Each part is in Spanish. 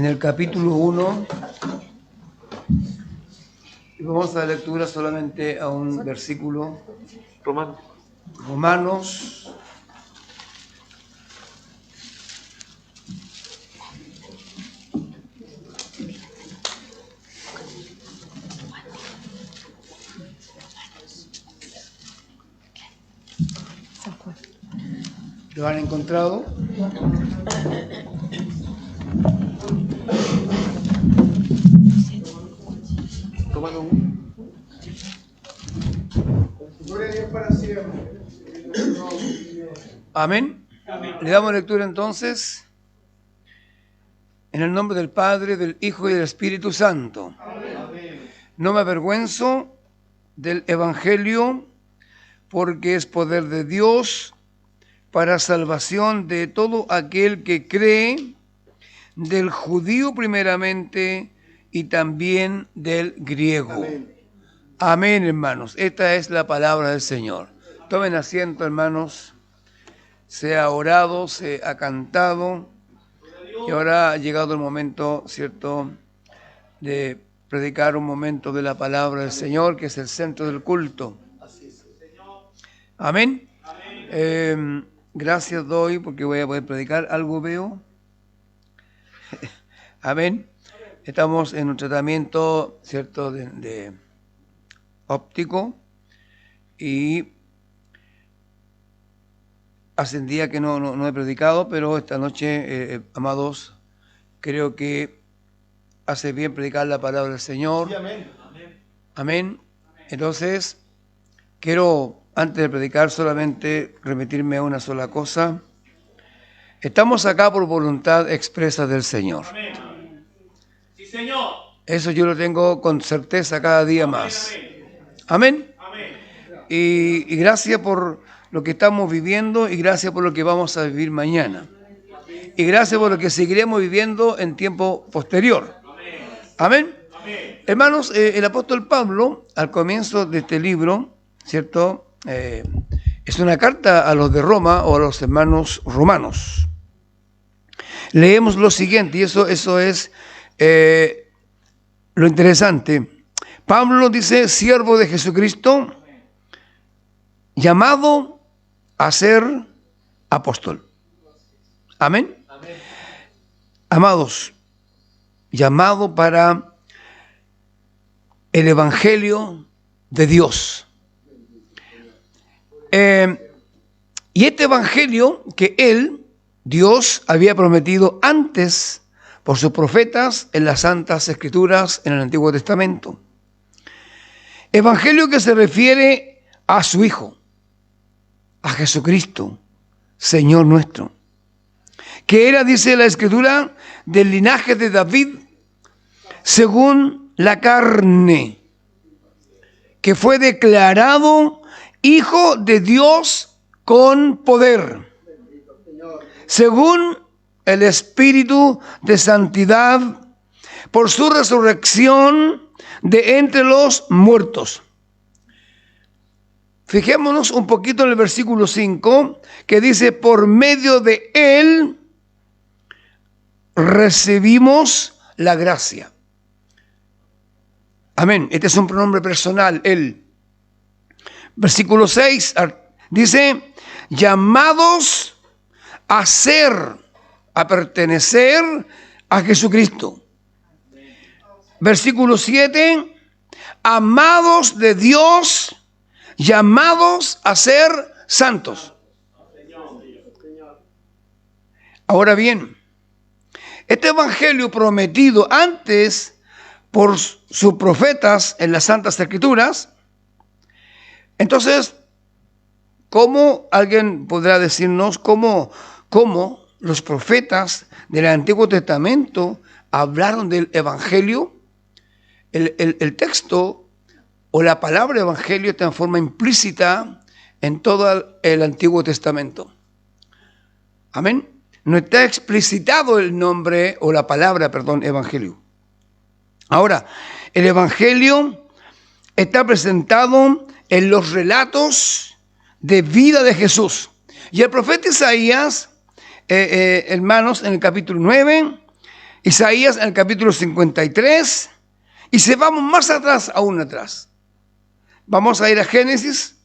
el capítulo 1 y vamos a dar lectura solamente a un versículo. Romanos. ¿Lo han encontrado? Amén. Le damos lectura entonces en el nombre del Padre, del Hijo y del Espíritu Santo. No me avergüenzo del Evangelio, porque es poder de Dios para salvación de todo aquel que cree, del judío primeramente y también del griego. Amén. Amén, hermanos. Esta es la palabra del Señor. Tomen asiento, hermanos. Se ha orado, se ha cantado y ahora ha llegado el momento, ¿cierto?, de predicar un momento de la palabra del Señor, que es el centro del culto. Amén. Gracias doy porque voy a poder predicar. Algo veo. Amén. Estamos en un tratamiento, ¿cierto?, de óptico, y hace un día que no he predicado, pero esta noche, amados, creo que hace bien predicar la palabra del Señor. Sí, amén. Amén. Entonces, quiero, antes de predicar, solamente remitirme a una sola cosa. Estamos acá por voluntad expresa del Señor. Amén. Sí, Señor. Eso yo lo tengo con certeza cada día más. Amén. Amén. Y gracias por lo que estamos viviendo y gracias por lo que vamos a vivir mañana. Y gracias por lo que seguiremos viviendo en tiempo posterior. Amén. Amén. Hermanos, el apóstol Pablo, al comienzo de este libro, ¿cierto?, es una carta a los de Roma o a los hermanos romanos. Leemos lo siguiente, y eso es lo interesante. Pablo dice, siervo de Jesucristo, llamado a ser apóstol. Amén. Amén. Amados, llamado para el Evangelio de Dios. Y este Evangelio que Dios había prometido antes por sus profetas en las Santas Escrituras en el Antiguo Testamento. Evangelio que se refiere a su Hijo, a Jesucristo, Señor nuestro, que era, dice la Escritura, del linaje de David, según la carne, que fue declarado Hijo de Dios con poder, según el Espíritu de santidad, por su resurrección de entre los muertos. Fijémonos un poquito en el versículo 5, que dice, por medio de Él recibimos la gracia. Amén. Este es un pronombre personal, Él. Versículo 6 dice, llamados a pertenecer a Jesucristo. Versículo 7, amados de Dios, llamados a ser santos. Ahora bien, este evangelio prometido antes por sus profetas en las Santas Escrituras, entonces, ¿cómo alguien podrá decirnos cómo los profetas del Antiguo Testamento hablaron del evangelio? El texto o la palabra evangelio está en forma implícita en todo el Antiguo Testamento. Amén. No está explicitado el nombre o la palabra, evangelio. Ahora, el evangelio está presentado en los relatos de vida de Jesús. Y el profeta Isaías, hermanos, en el capítulo 9 Isaías en el capítulo 53, y si vamos más atrás, aún atrás. Vamos a ir a Génesis,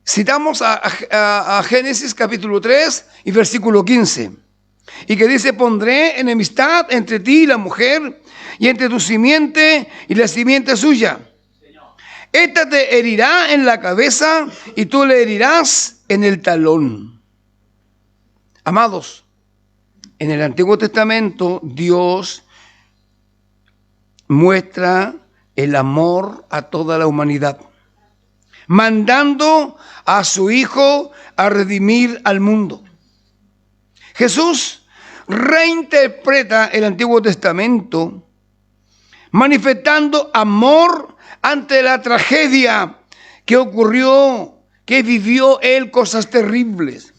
citamos a Génesis capítulo 3 y versículo 15, y que dice: pondré enemistad entre ti y la mujer, y entre tu simiente y la simiente suya. Esta te herirá en la cabeza, y tú le herirás en el talón. Amados, en el Antiguo Testamento Dios muestra el amor a toda la humanidad, mandando a su Hijo a redimir al mundo. Jesús reinterpreta el Antiguo Testamento, manifestando amor ante la tragedia que ocurrió, que vivió él, cosas terribles.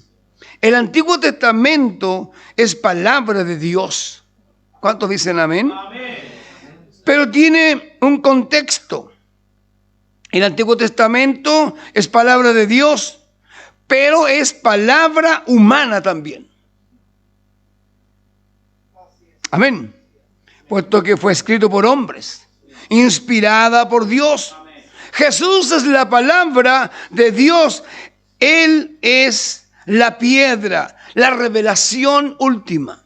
El Antiguo Testamento es palabra de Dios. ¿Cuántos dicen amén? Amén. Pero tiene un contexto. El Antiguo Testamento es palabra de Dios, pero es palabra humana también. Amén. Puesto que fue escrito por hombres, inspirada por Dios. Jesús es la palabra de Dios. Él es la piedra, la revelación última.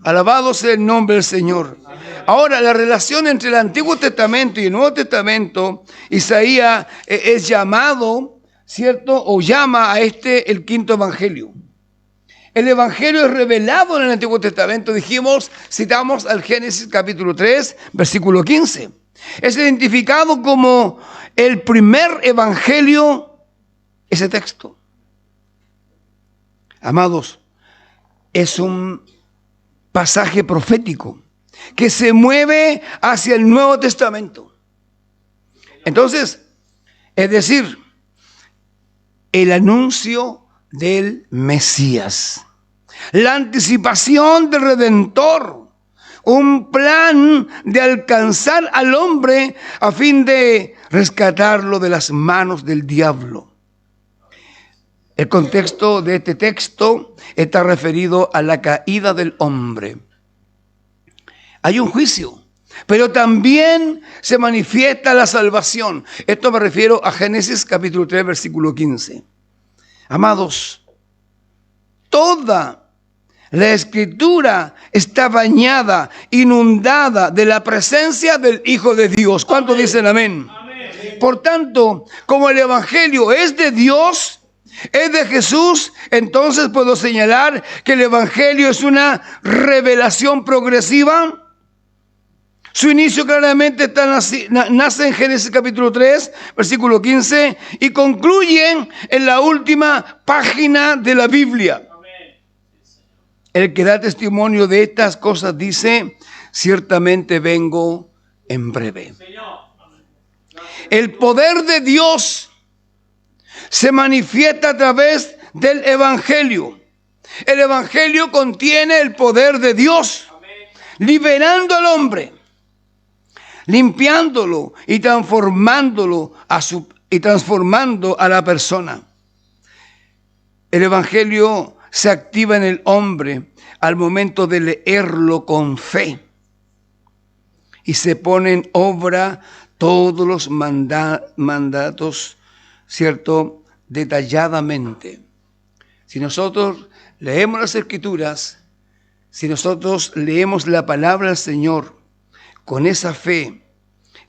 Alabado sea el nombre del Señor. Ahora, la relación entre el Antiguo Testamento y el Nuevo Testamento, Isaías es llamado, ¿cierto? O llama a el quinto evangelio. El evangelio es revelado en el Antiguo Testamento, dijimos, citamos al Génesis capítulo 3, versículo 15. Es identificado como el primer evangelio, ese texto. Amados, es un pasaje profético que se mueve hacia el Nuevo Testamento. Entonces, es decir, el anuncio del Mesías, la anticipación del Redentor, un plan de alcanzar al hombre a fin de rescatarlo de las manos del diablo. El contexto de este texto está referido a la caída del hombre. Hay un juicio, pero también se manifiesta la salvación. Esto me refiero a Génesis capítulo 3, versículo 15. Amados, toda la Escritura está bañada, inundada de la presencia del Hijo de Dios. ¿Cuántos dicen amén? Amén? Por tanto, como el Evangelio es de Dios, es de Jesús, entonces puedo señalar que el Evangelio es una revelación progresiva. Su inicio claramente nace en Génesis capítulo 3, versículo 15, y concluye en la última página de la Biblia. El que da testimonio de estas cosas dice: ciertamente vengo en breve. El poder de Dios se manifiesta a través del Evangelio. El Evangelio contiene el poder de Dios, liberando al hombre, limpiándolo y transformándolo transformando a la persona. El Evangelio se activa en el hombre al momento de leerlo con fe y se pone en obra todos los mandatos, ¿cierto?, detalladamente. Si nosotros leemos las Escrituras, si nosotros leemos la palabra del Señor con esa fe,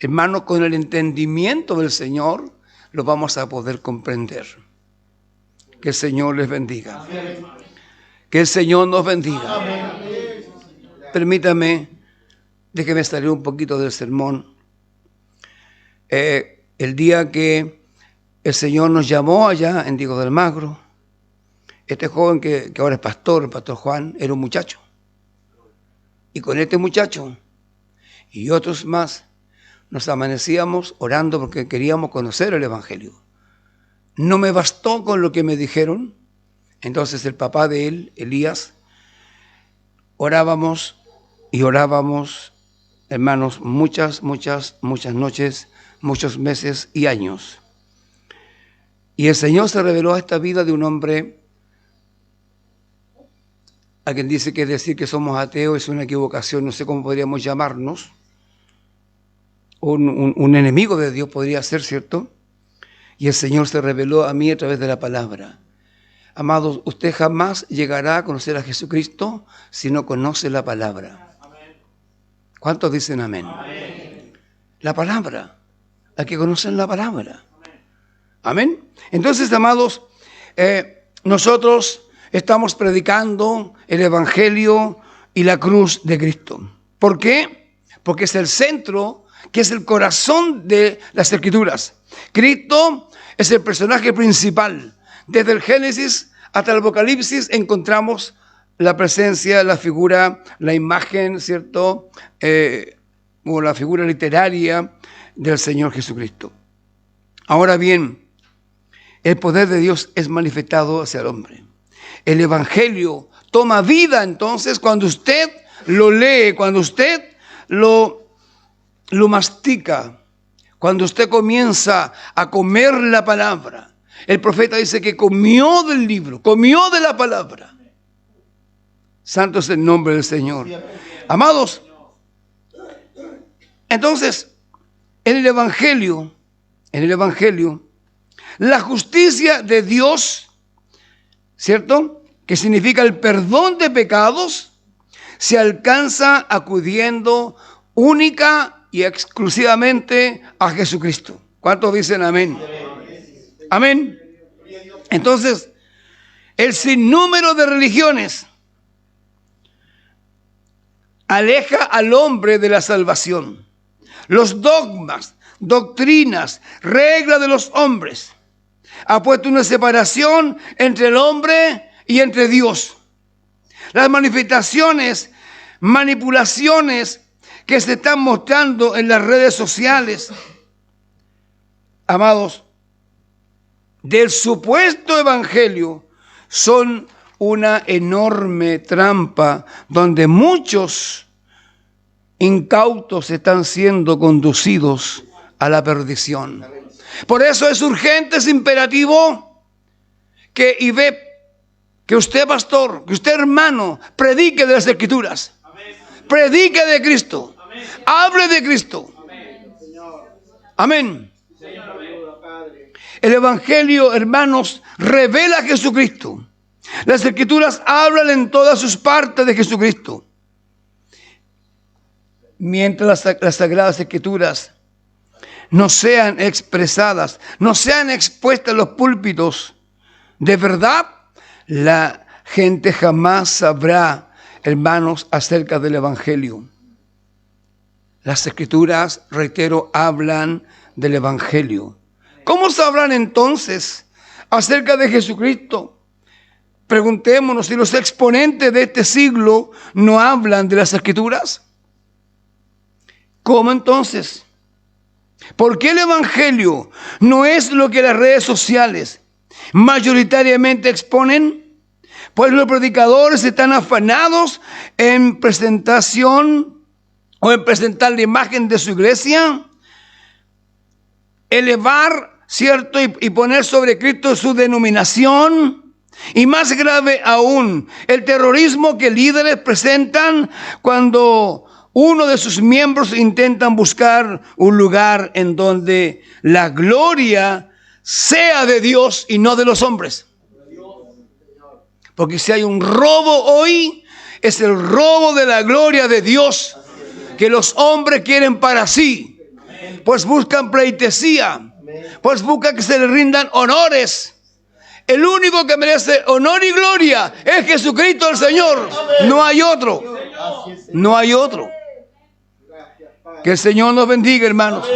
hermano, con el entendimiento del Señor, lo vamos a poder comprender. Que el Señor les bendiga. Amén. Que el Señor nos bendiga. Amén. Permítame, déjeme salir un poquito del sermón. El día que el Señor nos llamó allá en Diego de Almagro, este joven que ahora es pastor, el pastor Juan, era un muchacho. Y con este muchacho y otros más, nos amanecíamos orando porque queríamos conocer el Evangelio. No me bastó con lo que me dijeron. Entonces el papá de él, Elías, orábamos y orábamos, hermanos, muchas noches, muchos meses y años. Y el Señor se reveló a esta vida de un hombre Alguien dice que decir que somos ateos es una equivocación, no sé cómo podríamos llamarnos. Un enemigo de Dios podría ser, ¿cierto? Y el Señor se reveló a mí a través de la palabra. Amados, usted jamás llegará a conocer a Jesucristo si no conoce la palabra. ¿Cuántos dicen amén? Amén. La palabra. Hay que conocer la palabra. Amén. Entonces, amados, nosotros estamos predicando el Evangelio y la cruz de Cristo. ¿Por qué? Porque es el centro, que es el corazón de las Escrituras. Cristo es el personaje principal. Desde el Génesis hasta el Apocalipsis encontramos la presencia, la figura, la imagen, ¿cierto? O la figura literaria del Señor Jesucristo. Ahora bien, el poder de Dios es manifestado hacia el hombre. El Evangelio toma vida entonces cuando usted lo lee, cuando usted lo mastica, cuando usted comienza a comer la palabra. El profeta dice que comió del libro, comió de la palabra. Santo es el nombre del Señor. Amados, entonces, en el Evangelio, la justicia de Dios, ¿cierto? Que significa el perdón de pecados, se alcanza acudiendo única y exclusivamente a Jesucristo. ¿Cuántos dicen amén? Amén. Entonces, el sinnúmero de religiones aleja al hombre de la salvación. Los dogmas, doctrinas, reglas de los hombres ha puesto una separación entre el hombre y entre Dios. Las manifestaciones, manipulaciones que se están mostrando en las redes sociales, amados, del supuesto evangelio, son una enorme trampa donde muchos incautos están siendo conducidos a la perdición. Por eso es urgente, es imperativo que usted, pastor, que usted, hermano, predique de las Escrituras. Predique de Cristo. Hable de Cristo. Amén. El Evangelio, hermanos, revela a Jesucristo. Las Escrituras hablan en todas sus partes de Jesucristo. Mientras las Sagradas Escrituras no sean expresadas, no sean expuestas en los púlpitos de verdad, la gente jamás sabrá, hermanos, acerca del Evangelio. Las Escrituras, reitero, hablan del Evangelio. ¿Cómo sabrán entonces acerca de Jesucristo? Preguntémonos si los exponentes de este siglo no hablan de las Escrituras. ¿Cómo entonces? ¿Por qué el Evangelio no es lo que las redes sociales mayoritariamente exponen? Pues los predicadores están afanados en presentación o en presentar la imagen de su iglesia, elevar, ¿cierto? Y poner sobre Cristo su denominación. Y más grave aún, el terrorismo que líderes presentan cuando uno de sus miembros intentan buscar un lugar en donde la gloria sea de Dios y no de los hombres. Porque si hay un robo hoy, es el robo de la gloria de Dios que los hombres quieren para sí. Pues buscan pleitesía, pues buscan que se les rindan honores. El único que merece honor y gloria es Jesucristo el Señor. No hay otro. No hay otro. Que el Señor nos bendiga, hermanos.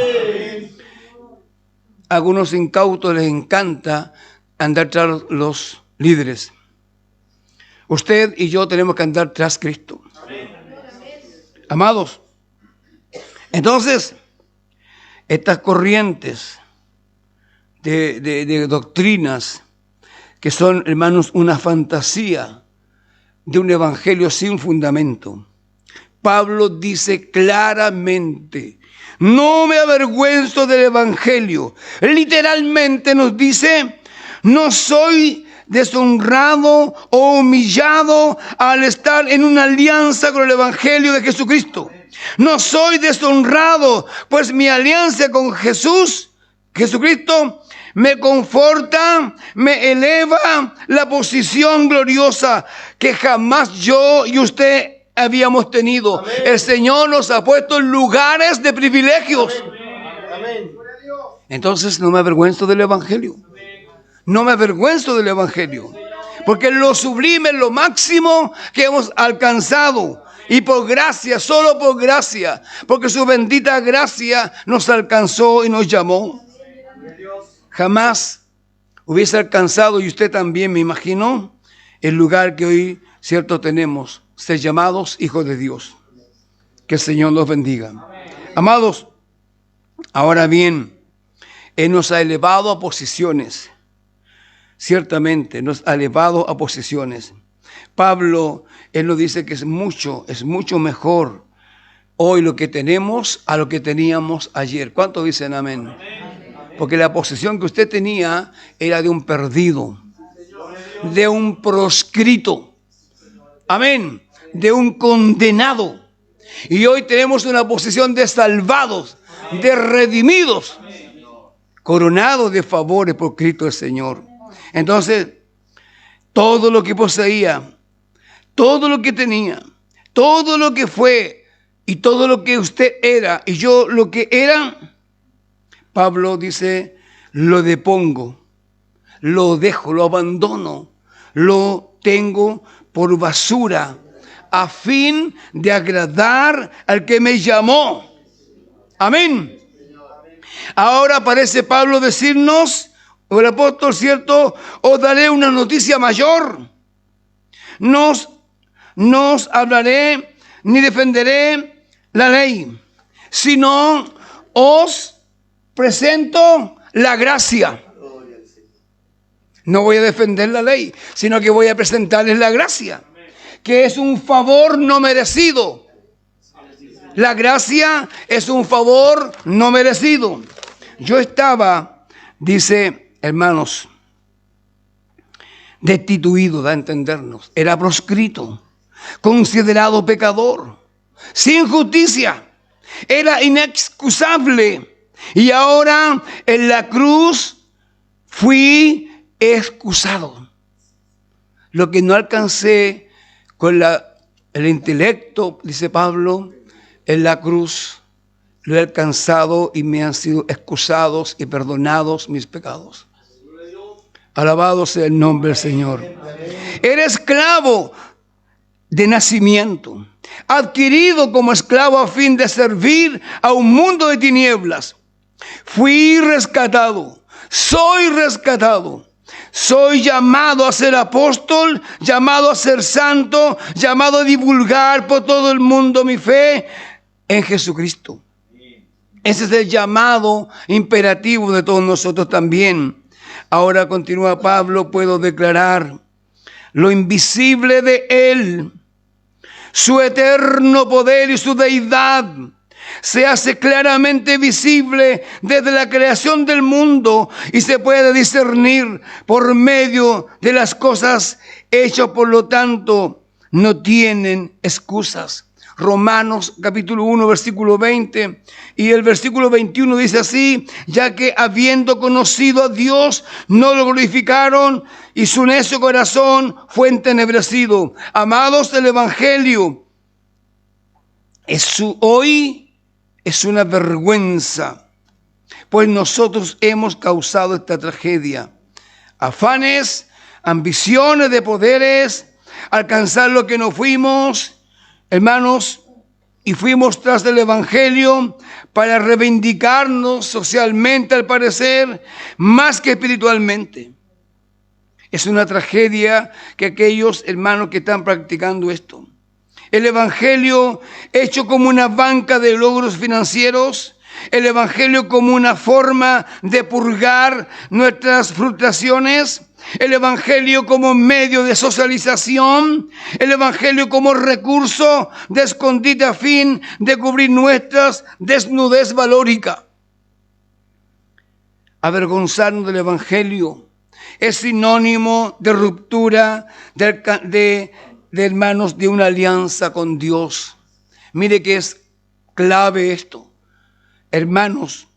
A algunos incautos les encanta andar tras los líderes. Usted y yo tenemos que andar tras Cristo. Amados, entonces, estas corrientes de doctrinas que son, hermanos, una fantasía de un evangelio sin fundamento. Pablo dice claramente, no me avergüenzo del evangelio. Literalmente nos dice, no soy deshonrado o humillado al estar en una alianza con el Evangelio de Jesucristo. No soy deshonrado, pues mi alianza con Jesucristo, me conforta, me eleva la posición gloriosa que jamás yo y usted habíamos tenido. Amén. El Señor nos ha puesto en lugares de privilegios. Amén. Entonces no me avergüenzo del Evangelio. No me avergüenzo del Evangelio. Porque lo sublime es lo máximo que hemos alcanzado. Y por gracia, solo por gracia. Porque su bendita gracia nos alcanzó y nos llamó. Jamás hubiese alcanzado, y usted también me imagino, el lugar que hoy, cierto, tenemos. Ser llamados hijos de Dios. Que el Señor los bendiga. Amados, ahora bien, Él nos ha elevado a posiciones. Ciertamente nos ha elevado a posiciones. Pablo, él nos dice que es mucho mejor hoy lo que tenemos a lo que teníamos ayer. ¿Cuántos dicen amén? Porque la posición que usted tenía era de un perdido, de un proscrito, amén, de un condenado. Y hoy tenemos una posición de salvados, de redimidos, coronados de favores por Cristo el Señor. Entonces, todo lo que poseía, todo lo que tenía, todo lo que fue y todo lo que usted era y yo lo que era, Pablo dice, lo depongo, lo dejo, lo abandono, lo tengo por basura a fin de agradar al que me llamó. Amén. Ahora parece Pablo decirnos, o el apóstol, ¿cierto? Os daré una noticia mayor. No os hablaré ni defenderé la ley, sino os presento la gracia. No voy a defender la ley, sino que voy a presentarles la gracia, que es un favor no merecido. La gracia es un favor no merecido. Yo estaba, dice, hermanos, destituido, da a entendernos. Era proscrito, considerado pecador, sin justicia. Era inexcusable. Y ahora en la cruz fui excusado. Lo que no alcancé con el intelecto, dice Pablo, en la cruz lo he alcanzado y me han sido excusados y perdonados mis pecados. Alabado sea el nombre del Señor. Era esclavo de nacimiento, adquirido como esclavo a fin de servir a un mundo de tinieblas. Fui rescatado, soy rescatado. Soy llamado a ser apóstol, llamado a ser santo, llamado a divulgar por todo el mundo mi fe en Jesucristo. Ese es el llamado imperativo de todos nosotros también. Ahora continúa Pablo, puedo declarar lo invisible de Él, su eterno poder y su deidad. Se hace claramente visible desde la creación del mundo y se puede discernir por medio de las cosas hechas, por lo tanto, no tienen excusas. Romanos capítulo 1, versículo 20 y el versículo 21 dice así: ya que habiendo conocido a Dios, no lo glorificaron y su necio corazón fue entenebrecido. Amados, el Evangelio hoy es una vergüenza, pues nosotros hemos causado esta tragedia. Afanes, ambiciones de poderes, alcanzar lo que no fuimos, hermanos, y fuimos tras del Evangelio para reivindicarnos socialmente, al parecer, más que espiritualmente. Es una tragedia que aquellos hermanos que están practicando esto. El Evangelio hecho como una banca de logros financieros, el Evangelio como una forma de purgar nuestras frustraciones, el Evangelio como medio de socialización, el Evangelio como recurso de escondite a fin de cubrir nuestras desnudez valórica. Avergonzarnos del Evangelio es sinónimo de ruptura de hermanos, de una alianza con Dios. Mire que es clave esto. Hermanos,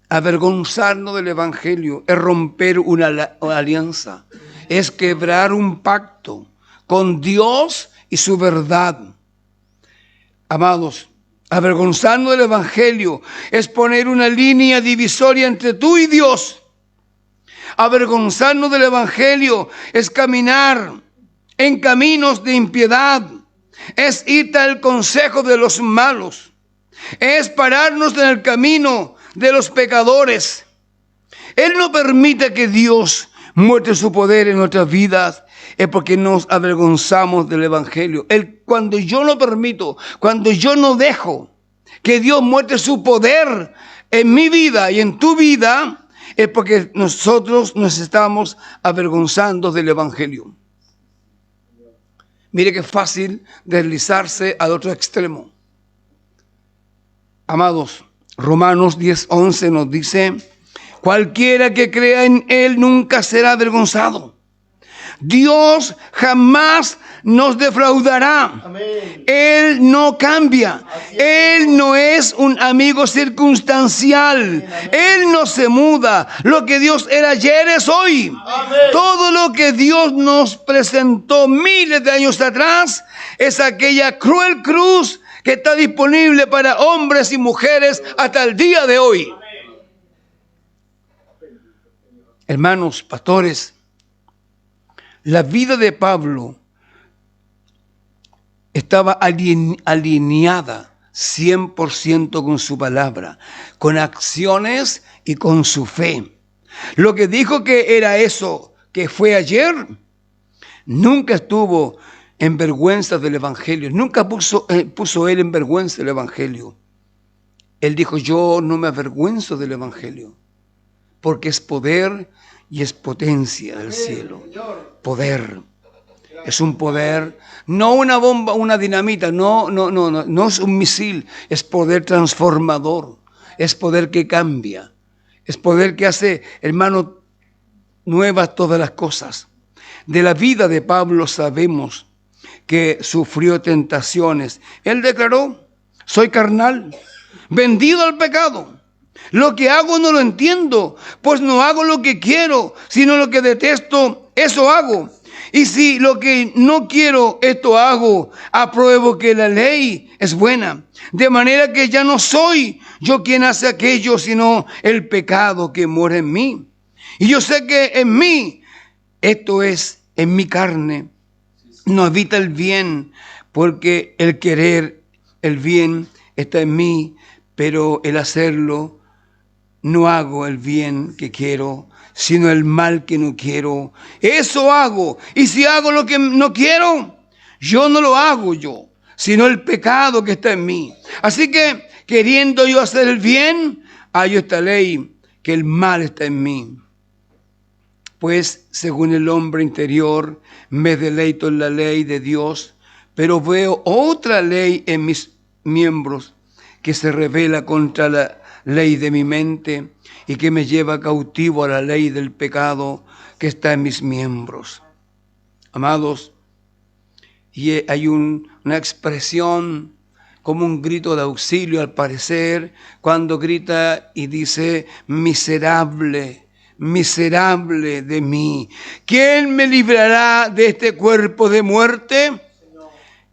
avergonzarnos del Evangelio es romper una alianza, es quebrar un pacto con Dios y su verdad. Amados, avergonzarnos del Evangelio es poner una línea divisoria entre tú y Dios. Avergonzarnos del Evangelio es caminar en caminos de impiedad, es ir al consejo de los malos, es pararnos en el camino de los pecadores. Él no permite que Dios muestre su poder en nuestras vidas, es porque nos avergonzamos del Evangelio. Cuando yo no permito, cuando yo no dejo que Dios muestre su poder en mi vida y en tu vida, es porque nosotros nos estamos avergonzando del Evangelio. Mire qué fácil deslizarse al otro extremo. Amados, Romanos 10:11 nos dice: cualquiera que crea en Él nunca será avergonzado. Dios jamás nos defraudará. Amén. Él no cambia. Él no es un amigo circunstancial. Amén. Él no se muda. Lo que Dios era ayer es hoy. Amén. Todo lo que Dios nos presentó miles de años atrás es aquella cruel cruz que está disponible para hombres y mujeres hasta el día de hoy. Amén. Hermanos, pastores, la vida de Pablo estaba alineada 100% con su palabra, con acciones y con su fe. Lo que dijo que era eso que fue ayer, nunca estuvo en vergüenza del Evangelio, nunca puso él en vergüenza el Evangelio. Él dijo: yo no me avergüenzo del Evangelio, porque es poder y es potencia del cielo. Poder. Es un poder, no una bomba, una dinamita, no es un misil, es poder transformador, es poder que cambia, es poder que hace, hermano, nuevas todas las cosas. De la vida de Pablo sabemos que sufrió tentaciones. Él declaró: soy carnal, vendido al pecado. Lo que hago no lo entiendo, pues no hago lo que quiero, sino lo que detesto, eso hago. Y si lo que no quiero, esto hago, apruebo que la ley es buena. De manera que ya no soy yo quien hace aquello, sino el pecado que mora en mí. Y yo sé que en mí, esto es, en mi carne, no habita el bien, porque el querer el bien está en mí, pero el hacerlo, no hago el bien que quiero, sino el mal que no quiero. Eso hago. Y si hago lo que no quiero, yo no lo hago yo, sino el pecado que está en mí. Así que, queriendo yo hacer el bien, hallo esta ley, que el mal está en mí. Pues, según el hombre interior, me deleito en la ley de Dios, pero veo otra ley en mis miembros, que se revela contra la ley de mi mente y que me lleva cautivo a la ley del pecado que está en mis miembros. Amados, y hay una expresión como un grito de auxilio, al parecer, cuando grita y dice: miserable, miserable de mí, ¿quién me librará de este cuerpo de muerte?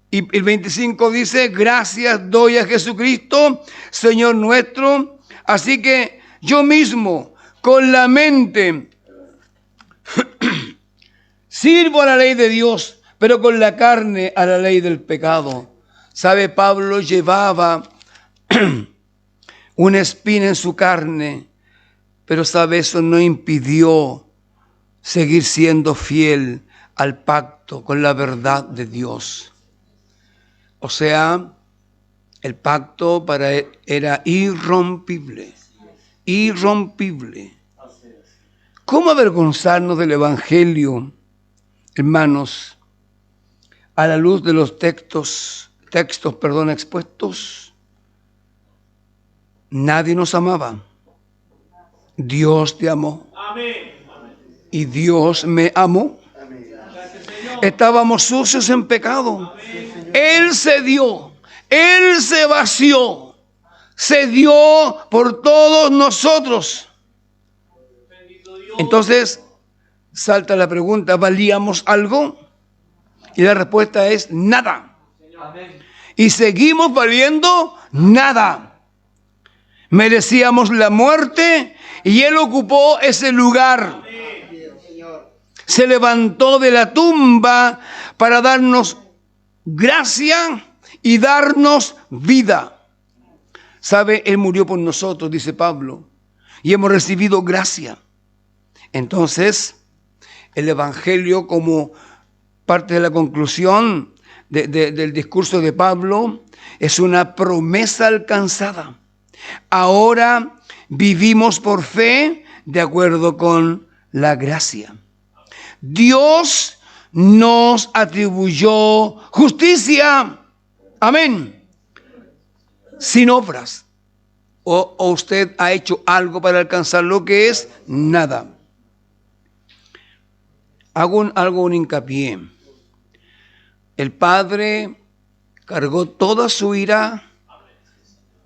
Y el 25 dice: gracias doy a Jesucristo, Señor nuestro. Así que yo mismo, con la mente, sirvo a la ley de Dios, pero con la carne a la ley del pecado. ¿Sabe? Pablo llevaba una espina en su carne, pero sabe, eso no impidió seguir siendo fiel al pacto con la verdad de Dios. O sea, el pacto para él era irrompible, irrompible. ¿Cómo avergonzarnos del Evangelio, hermanos, a la luz de los textos expuestos? Nadie nos amaba. Dios te amó. Amén. y Dios me amó. Estábamos sucios en pecado. Él se dio, Él se vació, se dio por todos nosotros. Entonces, salta la pregunta, ¿valíamos algo? Y la respuesta es nada. Y seguimos valiendo nada. Merecíamos la muerte y Él ocupó ese lugar. Se levantó de la tumba para darnos gracia y darnos vida. ¿Sabe? Él murió por nosotros, dice Pablo, y hemos recibido gracia. Entonces, el Evangelio, como parte de la conclusión del discurso de Pablo, es una promesa alcanzada. Ahora vivimos por fe de acuerdo con la gracia. Dios nos atribuyó justicia. Amén. Sin obras. O usted ha hecho algo para alcanzar lo que es nada. Hago un hincapié. El Padre cargó toda su ira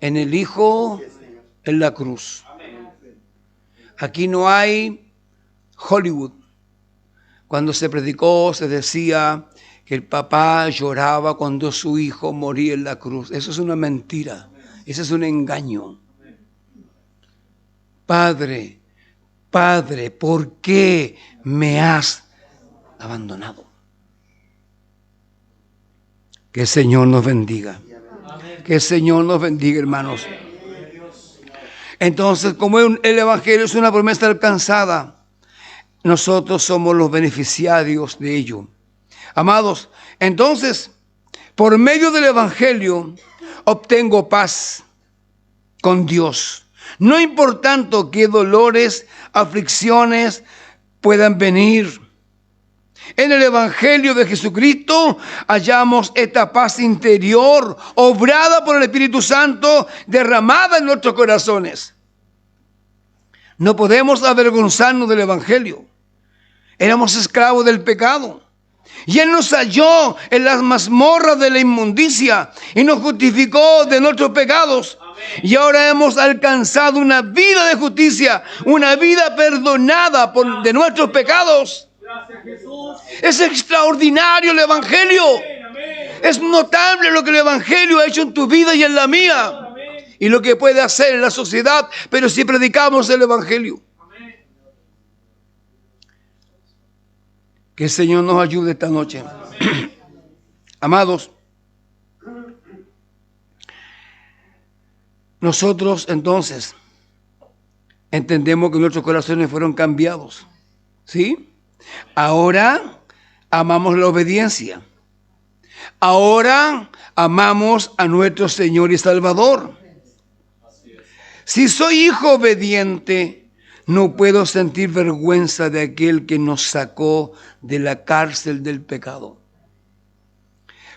en el Hijo en la cruz. Aquí no hay Hollywood. Cuando se predicó, se decía que el papá lloraba cuando su hijo moría en la cruz. Eso es una mentira. Eso es un engaño. Padre, Padre, ¿por qué me has abandonado? Que el Señor nos bendiga. Que el Señor nos bendiga, hermanos. Entonces, como el Evangelio es una promesa alcanzada, nosotros somos los beneficiarios de ello. Amados, entonces, por medio del Evangelio, obtengo paz con Dios. No importando qué dolores, aflicciones puedan venir. En el Evangelio de Jesucristo hallamos esta paz interior, obrada por el Espíritu Santo, derramada en nuestros corazones. No podemos avergonzarnos del Evangelio. Éramos esclavos del pecado. Y Él nos halló en las mazmorras de la inmundicia y nos justificó de nuestros pecados. Amén. Y ahora hemos alcanzado una vida de justicia, una vida perdonada de nuestros pecados. Gracias, Jesús. Es extraordinario el Evangelio. Amén. Es notable lo que el Evangelio ha hecho en tu vida y en la mía. Amén. Y lo que puede hacer en la sociedad, pero si predicamos el Evangelio. Que el Señor nos ayude esta noche. Amados, nosotros entonces entendemos que nuestros corazones fueron cambiados. ¿Sí? Ahora amamos la obediencia. Ahora amamos a nuestro Señor y Salvador. Si soy hijo obediente, no puedo sentir vergüenza de aquel que nos sacó de la cárcel del pecado.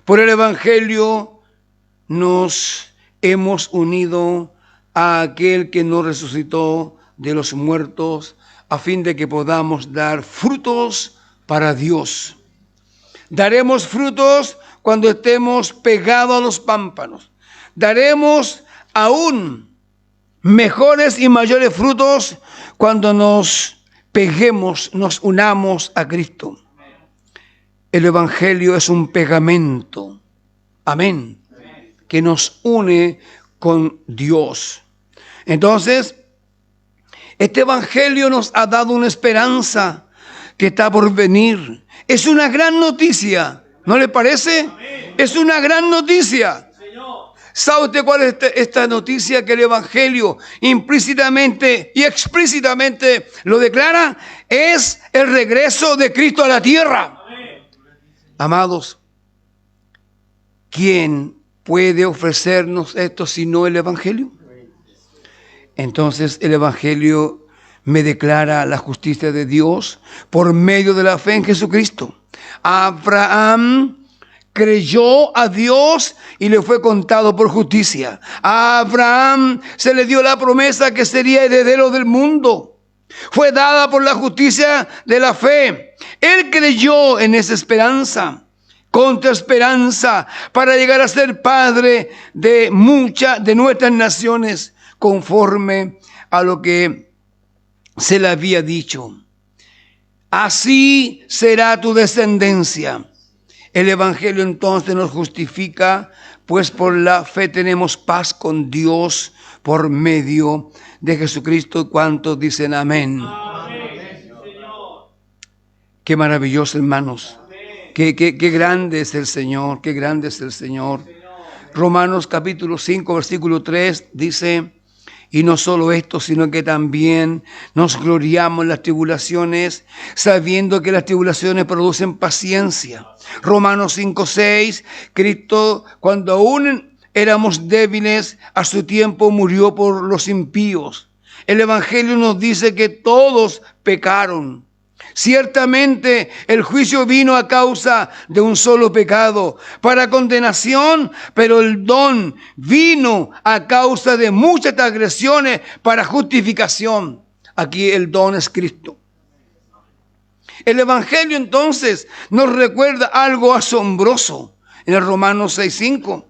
Por el Evangelio nos hemos unido a aquel que nos resucitó de los muertos a fin de que podamos dar frutos para Dios. Daremos frutos cuando estemos pegados a los pámpanos. Daremos aún mejores y mayores frutos cuando nos peguemos, nos unamos a Cristo. El Evangelio es un pegamento, amén, que nos une con Dios. Entonces, este Evangelio nos ha dado una esperanza que está por venir. Es una gran noticia, ¿no le parece? Es una gran noticia. ¿Sabe usted cuál es esta noticia que el Evangelio implícitamente y explícitamente lo declara? Es el regreso de Cristo a la tierra. Amén. Amados, ¿quién puede ofrecernos esto sino el Evangelio? Entonces el Evangelio me declara la justicia de Dios por medio de la fe en Jesucristo. Abraham creyó a Dios y le fue contado por justicia. A Abraham se le dio la promesa que sería heredero del mundo. fue dada por la justicia de la fe. Él creyó en esa esperanza, contra esperanza, para llegar a ser padre de muchas de nuestras naciones, conforme a lo que se le había dicho. Así será tu descendencia. El Evangelio entonces nos justifica, pues por la fe tenemos paz con Dios por medio de Jesucristo. ¿Cuántos dicen amén? Amén. Qué maravilloso, hermanos. Qué grande es el Señor, qué grande es el Señor. Romanos capítulo 5, versículo 3 dice: y no solo esto, sino que también nos gloriamos en las tribulaciones, sabiendo que las tribulaciones producen paciencia. Romanos 5, 6, Cristo, cuando aún éramos débiles, a su tiempo murió por los impíos. El Evangelio nos dice que todos pecaron. Ciertamente el juicio vino a causa de un solo pecado, para condenación, pero el don vino a causa de muchas transgresiones para justificación. Aquí el don es Cristo. El Evangelio entonces nos recuerda algo asombroso en el Romanos 6:5.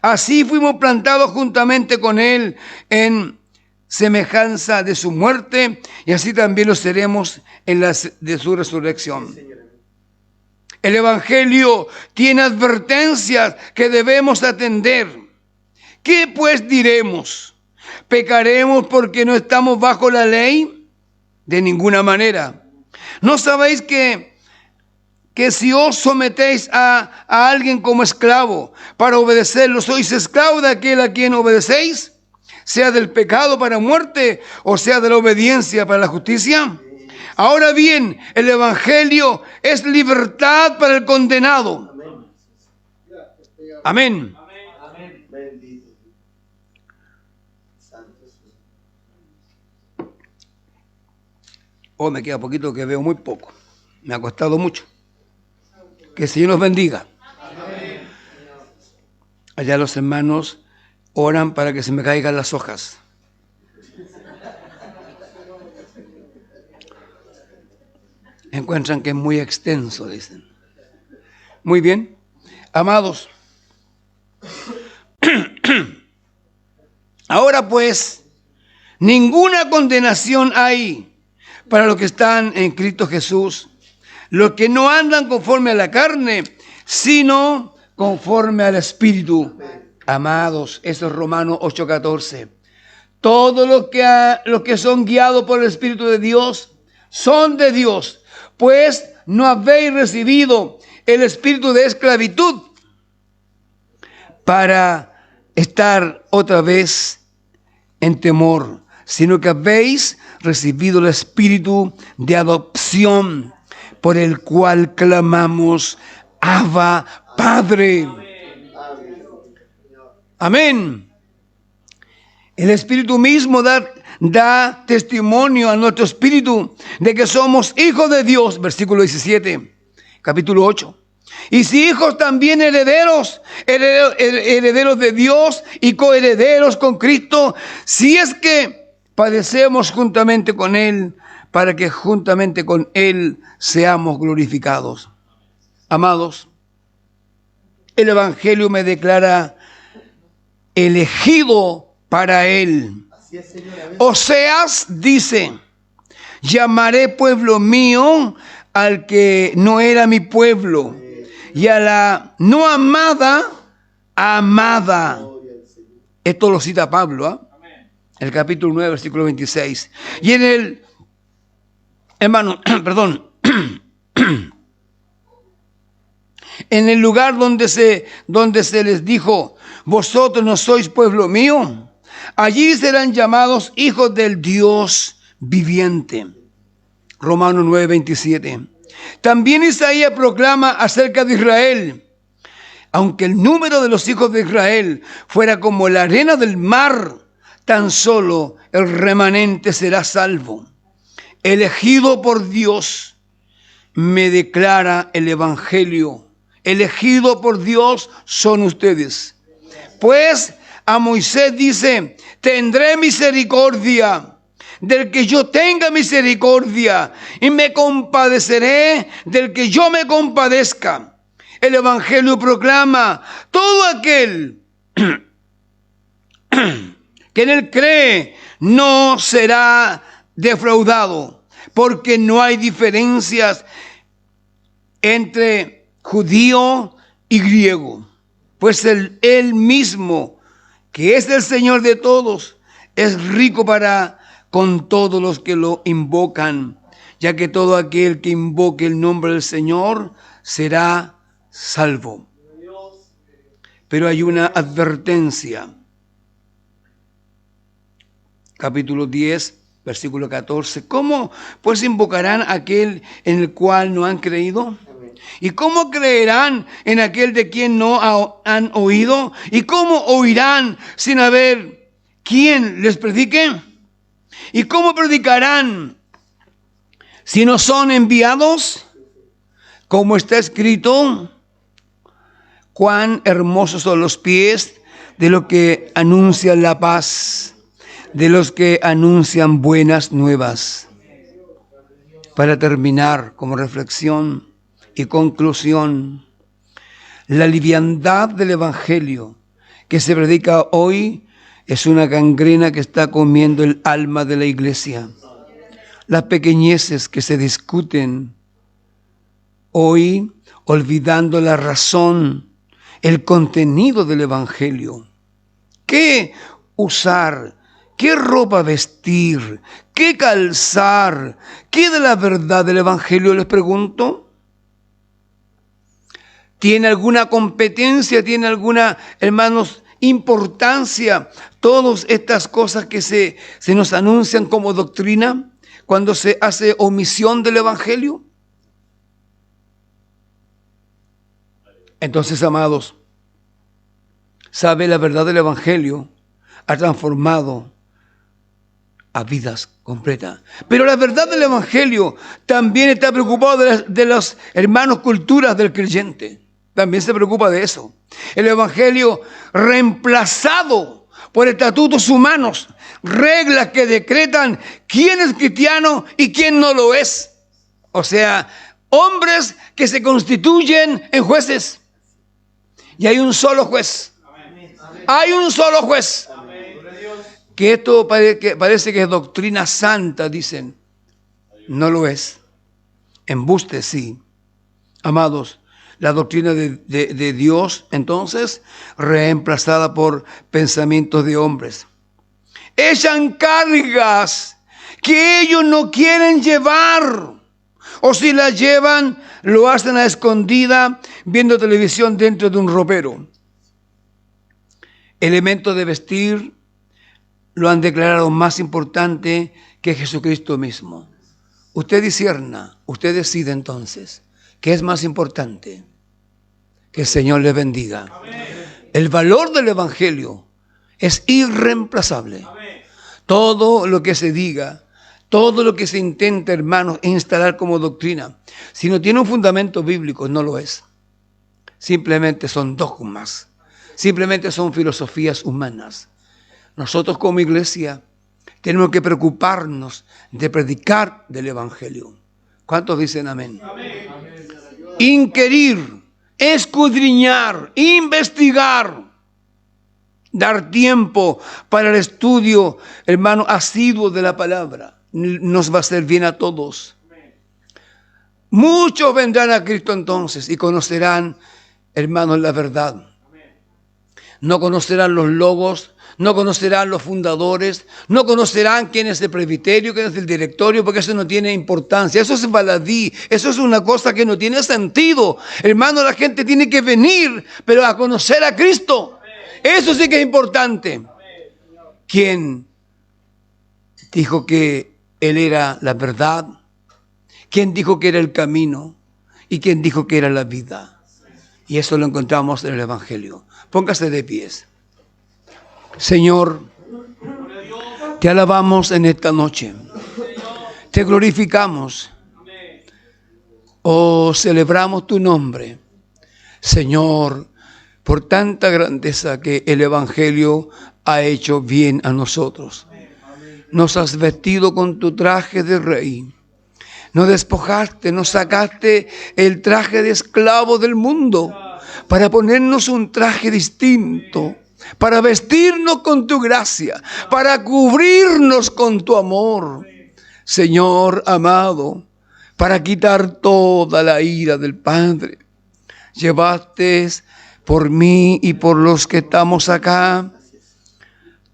Así fuimos plantados juntamente con Él en semejanza de su muerte, y así también lo seremos en la de su resurrección. El Evangelio tiene advertencias que debemos atender. ¿Qué pues diremos? ¿Pecaremos porque no estamos bajo la ley? De ninguna manera. ¿No sabéis que si os sometéis a alguien como esclavo para obedecerlo, sois esclavos de aquel a quien obedecéis? Sea del pecado para muerte o sea de la obediencia para la justicia. Ahora bien, el Evangelio es libertad para el condenado. Amén. Oh, me queda poquito que veo muy poco. Me ha costado mucho. Que el Señor nos bendiga. Allá los hermanos oran para que se me caigan las hojas. Encuentran que es muy extenso, dicen. Muy bien. Amados, ahora pues, ninguna condenación hay para los que están en Cristo Jesús, los que no andan conforme a la carne, sino conforme al Espíritu. Amados, eso es Romanos 8:14. Todos los que son guiados por el Espíritu de Dios son de Dios, pues no habéis recibido el espíritu de esclavitud para estar otra vez en temor, sino que habéis recibido el espíritu de adopción, por el cual clamamos: Abba, Padre. Amén. El Espíritu mismo da testimonio a nuestro espíritu de que somos hijos de Dios. Versículo 17, capítulo 8. Y si hijos, también herederos, herederos de Dios y coherederos con Cristo, si es que padecemos juntamente con Él, para que juntamente con Él seamos glorificados. Amados, el Evangelio me declara elegido para Él. Oseas dice: llamaré pueblo mío al que no era mi pueblo, y a la no amada, amada. Esto lo cita Pablo, ¿eh? El capítulo 9, versículo 26. Y en el, hermano, perdón, en el lugar donde se les dijo: vosotros no sois pueblo mío, allí serán llamados hijos del Dios viviente. Romanos 9, 27. También Isaías proclama acerca de Israel: aunque el número de los hijos de Israel fuera como la arena del mar, tan solo el remanente será salvo. Elegido por Dios, me declara el Evangelio. Elegido por Dios son ustedes. Pues a Moisés dice: tendré misericordia del que yo tenga misericordia, y me compadeceré del que yo me compadezca. El Evangelio proclama: todo aquel que en él cree no será defraudado, porque no hay diferencias entre judío y griego, pues él mismo, que es el Señor de todos, es rico para con todos los que lo invocan, ya que todo aquel que invoque el nombre del Señor será salvo. Pero hay una advertencia. Capítulo 10, versículo 14. ¿Cómo pues invocarán a aquel en el cual no han creído? ¿Y cómo creerán en aquel de quien no han oído? ¿Y cómo oirán sin haber quien les predique? ¿Y cómo predicarán si no son enviados? Como está escrito: cuán hermosos son los pies de los que anuncian la paz, de los que anuncian buenas nuevas. Para terminar, como reflexión y conclusión, la liviandad del Evangelio que se predica hoy es una gangrena que está comiendo el alma de la iglesia. Las pequeñeces que se discuten hoy, olvidando la razón, el contenido del Evangelio. ¿Qué usar? ¿Qué ropa vestir? ¿Qué calzar? ¿Qué de la verdad del Evangelio, les pregunto? ¿Tiene alguna competencia? ¿Tiene alguna, hermanos, importancia todas estas cosas que se nos anuncian como doctrina cuando se hace omisión del Evangelio? Entonces, amados, ¿sabe? La verdad del Evangelio ha transformado a vidas completas. Pero la verdad del Evangelio también está preocupado de los hermanos culturas del creyente. También se preocupa de eso. El Evangelio reemplazado por estatutos humanos, reglas que decretan quién es cristiano y quién no lo es. O sea, hombres que se constituyen en jueces. Y hay un solo juez. Hay un solo juez. Que esto parece que es doctrina santa, dicen. No lo es. Embuste, sí. Amados, la doctrina de Dios, entonces, reemplazada por pensamientos de hombres. Echan cargas que ellos no quieren llevar. O si las llevan, lo hacen a escondida, viendo televisión dentro de un ropero. Elementos de vestir lo han declarado más importante que Jesucristo mismo. Usted discierna, usted decide entonces, ¿qué es más importante? Que el Señor le bendiga. Amén. El valor del Evangelio es irreemplazable. Amén. Todo lo que se diga, todo lo que se intenta, hermanos, instalar como doctrina, si no tiene un fundamento bíblico, no lo es. Simplemente son dogmas. Simplemente son filosofías humanas. Nosotros como iglesia tenemos que preocuparnos de predicar del Evangelio. ¿Cuántos dicen amén? Amén. Inquirir, escudriñar, investigar, dar tiempo para el estudio, hermano, asiduo de la palabra. Nos va a hacer bien a todos. Muchos vendrán a Cristo entonces y conocerán, hermanos, la verdad. No conocerán los logos, no conocerán los fundadores, no conocerán quién es el presbiterio, quién es el directorio, porque eso no tiene importancia. Eso es baladí, eso es una cosa que no tiene sentido. Hermano, la gente tiene que venir, pero a conocer a Cristo. Eso sí que es importante. ¿Quién dijo que Él era la verdad? ¿Quién dijo que era el camino? ¿Y quién dijo que era la vida? Y eso lo encontramos en el Evangelio. Póngase de pies. Señor, te alabamos en esta noche. Te glorificamos. Oh, celebramos tu nombre, Señor, por tanta grandeza que el Evangelio ha hecho bien a nosotros. nos has vestido con tu traje de rey. Nos despojaste, nos sacaste el traje de esclavo del mundo para ponernos un traje distinto, para vestirnos con tu gracia, para cubrirnos con tu amor. Señor amado, para quitar toda la ira del Padre, llevaste por mí y por los que estamos acá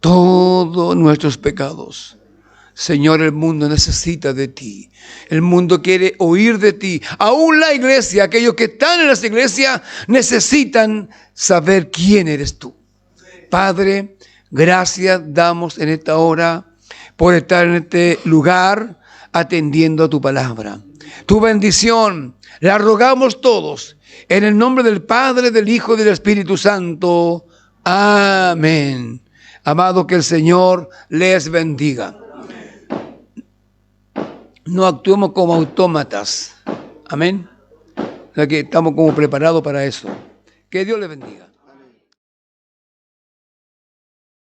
todos nuestros pecados. Señor, el mundo necesita de ti. El mundo quiere oír de ti. Aún la iglesia, aquellos que están en las iglesias, necesitan saber quién eres tú. Padre, gracias damos en esta hora por estar en este lugar atendiendo a tu palabra. Tu bendición la rogamos todos en el nombre del Padre, del Hijo y del Espíritu Santo. Amén. Amado, que el Señor les bendiga. No actuemos como autómatas. Amén. O sea que estamos como preparados para eso. Que Dios les bendiga.